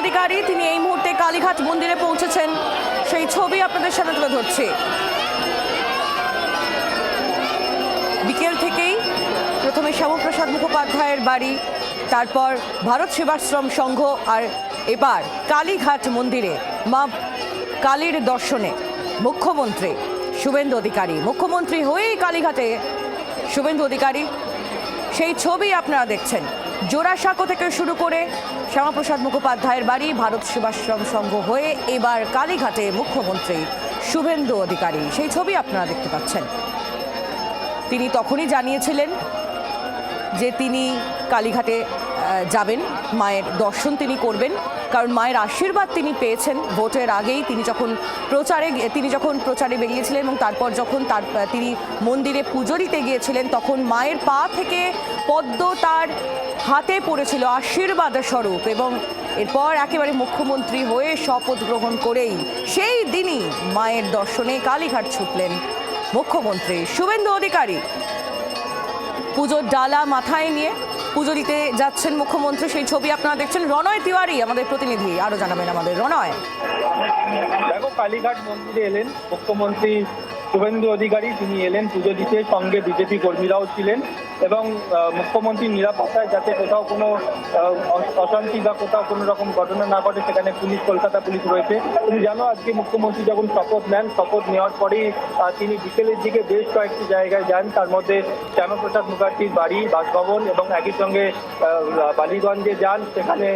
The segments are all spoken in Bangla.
অধিকারী তিনি এই মুহূর্তে কালীঘাট মন্দিরে পৌঁছেছেন, সেই ছবি আপনাদের সামনে তুলে ধরছি। বিকেল থেকেই প্রথমে শ্যামাপ্রসাদ মুখোপাধ্যায়ের বাড়ি, তারপর ভারত সেবাশ্রম সংঘ, আর এবার কালীঘাট মন্দিরে মা কালীর দর্শনে মুখ্যমন্ত্রী শুভেন্দু অধিকারী। মুখ্যমন্ত্রী হয়েই কালীঘাটে শুভেন্দু অধিকারী, সেই ছবি আপনারা দেখছেন। জোড়াসাঁকো থেকে শুরু করে শ্যামাপ্রসাদ মুখোপাধ্যায়ের বাড়ি, ভারত সেবাশ্রম সংঘ হয়ে এবার কালীঘাটে মুখ্যমন্ত্রী শুভেন্দু অধিকারী, সেই ছবি আপনারা দেখতে পাচ্ছেন। তিনি তখনই জানিয়েছিলেন যে তিনি কালীঘাটে যাবেন, মায়ের দর্শন তিনি করবেন, কারণ মায়ের আশীর্বাদ তিনি পেয়েছেন ভোটের আগেই। তিনি যখন প্রচারে বেরিয়েছিলেন এবং তারপর যখন তিনি মন্দিরে পুজো দিতে গিয়েছিলেন, তখন মায়ের পা থেকে পদ্ম তার হাতে পড়েছিল আশীর্বাদ স্বরূপ, এবং এরপর একেবারে মুখ্যমন্ত্রী হয়ে শপথ গ্রহণ করেই সেই দিনই মায়ের দর্শনে কালীঘাট ছুটলেন মুখ্যমন্ত্রী শুভেন্দু অধিকারী। পুজোর ডালা মাথায় নিয়ে পুজো দিতে যাচ্ছেন মুখ্যমন্ত্রী, সেই ছবি আপনারা দেখছেন। রণয় তিওয়ারি আমাদের প্রতিনিধি আরো জানাবেন আমাদের। রণয়, দেখো, কালীঘাট মন্দিরে এলেন মুখ্যমন্ত্রী শুভেন্দু অধিকারী। তিনি এলেন পুজো দিতে, সঙ্গে বিজেপি কর্মীরাও ছিলেন, এবং মুখ্যমন্ত্রীর নিরাপত্তায় যাতে কোথাও কোনো অশান্তি বা কোথাও কোনো রকম ঘটনা না ঘটে সেখানে পুলিশ, কলকাতা পুলিশ রয়েছে। তুমি জানো, আজকে মুখ্যমন্ত্রী যখন শপথ নেন, শপথ নেওয়ার পরেই তিনি বিকেলের দিকে বেশ কয়েকটি জায়গায় যান। তার মধ্যে শ্যামাপ্রসাদ মুখার্জির বাড়ি, বাসভবন, এবং একই সঙ্গে বালিগঞ্জে যান, সেখানে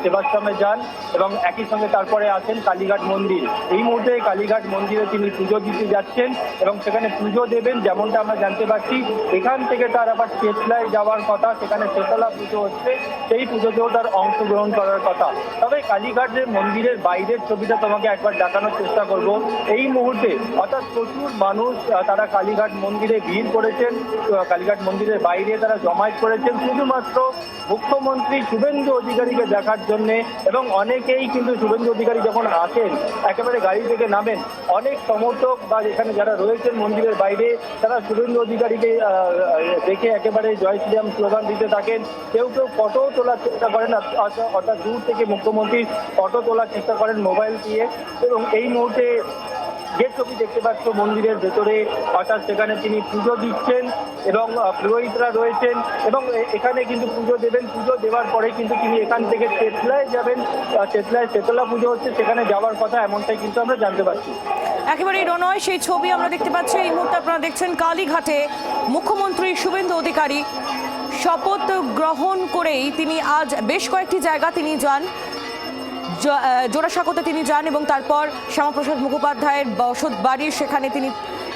সেবাশ্রমে যান, এবং একই সঙ্গে তারপরে আছেন কালীঘাট মন্দির। এই মুহূর্তে কালীঘাট মন্দিরে তিনি পুজো দিতে যাচ্ছেন এবং সেখানে পুজো দেবেন। যেমনটা আমরা জানতে পারছি, এখান থেকে তার আবার চেতলায় যাওয়ার কথা, সেখানে চেতলা পুজো হচ্ছে, সেই পুজোতেও তার অংশগ্রহণ করার কথা। তবে কালীঘাটের মন্দিরের বাইরের ছবিটা তোমাকে একবার দেখানোর চেষ্টা করব। এই মুহূর্তে অর্থাৎ প্রচুর মানুষ তারা কালীঘাট মন্দিরে ভিড় করেছেন, কালীঘাট মন্দিরের বাইরে তারা জমায়েত করেছেন শুধুমাত্র মুখ্যমন্ত্রী শুভেন্দু অধিকারীকে দেখার জন্যে। এবং অনেকেই কিন্তু শুভেন্দু অধিকারী যখন আসেন, একেবারে গাড়ি থেকে নামেন, অনেক সমর্থক বা এখানে যারা রয়েছেন মন্দিরের বাইরে, তারা শুভেন্দু অধিকারীকে দেখে একেবারে জয় শ্রীরাম স্লোগান দিতে থাকেন। কেউ কেউ ফটো তোলার চেষ্টা করেন, অর্থাৎ দূর থেকে মুখ্যমন্ত্রীর ফটো তোলার চেষ্টা করেন মোবাইল দিয়ে। এবং এই মুহূর্তে যে ছবি দেখতে পাচ্ছ মন্দিরের ভেতরে, অর্থাৎ সেখানে তিনি পুজো দিচ্ছেন এবং পুরোহিতরা রয়েছেন, এবং এখানে কিন্তু পুজো দেবেন। পুজো দেওয়ার পরে কিন্তু তিনি এখান থেকে চেতলায় যাবেন, চেতলায় চেতলা পুজো হচ্ছে, সেখানে যাওয়ার কথা, এমনটাই কিন্তু আমরা জানতে পারছি। একেবারে রণয়, সেই ছবি আমরা দেখতে পাচ্ছি। এই মুহূর্তে আপনারা দেখছেন কালীঘাটে মুখ্যমন্ত্রী শুভেন্দু অধিকারী শপথ গ্রহণ করেই তিনি আজ বেশ কয়েকটি জায়গা তিনি যান। জোড়াসাঁকোতে তিনি যান এবং তারপর শ্যামাপ্রসাদ মুখোপাধ্যায়ের বসত বাড়ি, সেখানে তিনি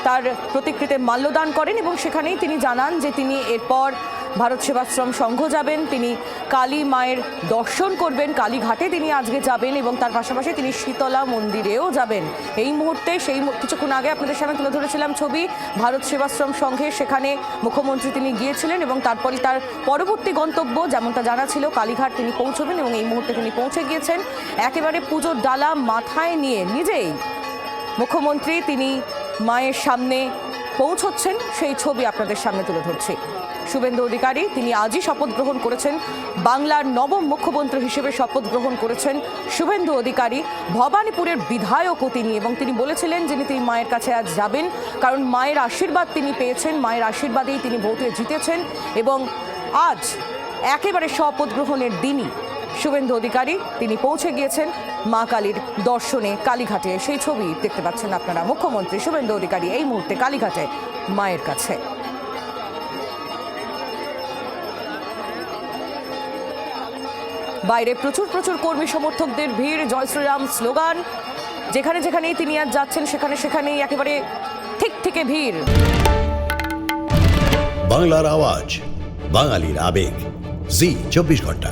তার প্রতিকৃতিতে মাল্যদান করেন এবং সেখানেই তিনি জানান যে তিনি এরপর ভারত সেবাশ্রম সংঘ যাবেন, তিনি কালী মায়ের দর্শন করবেন, কালীঘাটে তিনি আজকে যাবেন এবং তার পাশাপাশি তিনি শীতলা মন্দিরেও যাবেন। এই মুহূর্তে কিছুক্ষণ আগে আপনাদের সামনে তুলে ধরেছিলাম ছবি ভারত সেবাশ্রম সংঘে, সেখানে মুখ্যমন্ত্রী তিনি গিয়েছিলেন এবং তারপরে তার পরবর্তী গন্তব্য যেমনটা জানা ছিল কালীঘাট তিনি পৌঁছবেন, এবং এই মুহূর্তে তিনি পৌঁছে গিয়েছেন। একেবারে পুজোর ডালা মাথায় নিয়ে নিজেই মুখ্যমন্ত্রী তিনি মায়ের সামনে পৌঁছচ্ছেন, সেই ছবি আপনাদের সামনে তুলে ধরছি। শুভেন্দু অধিকারী তিনি আজই শপথ গ্রহণ করেছেন, বাংলার নবম মুখ্যমন্ত্রী হিসেবে শপথ গ্রহণ করেছেন শুভেন্দু অধিকারী। ভবানীপুরের বিধায়কও তিনি, এবং তিনি বলেছিলেন যে তিনি মায়ের কাছে আজ যাবেন, কারণ মায়ের আশীর্বাদ তিনি পেয়েছেন, মায়ের আশীর্বাদেই তিনি ভোটে জিতেছেন। এবং আজ একেবারে শপথ গ্রহণের দিনই শুভেন্দু অধিকারী তিনি পৌঁছে গিয়েছেন মা কালীর দর্শনে কালীঘাটে, সেই ছবি দেখতে পাচ্ছেন আপনারা। মুখ্যমন্ত্রী শুভেন্দু অধিকারী এই মুহূর্তে কালীঘাটে মায়ের কাছে। বাইরে প্রচুর কর্মী সমর্থকদের ভিড়, জয় শ্রীরাম স্লোগান, যেখানে যেখানেই তিনি আজ যাচ্ছেন সেখানেই একেবারে ঠিক থেকে ভিড়। বাংলার আওয়াজ, বাঙালির আবেগ, জি 24 ঘন্টা।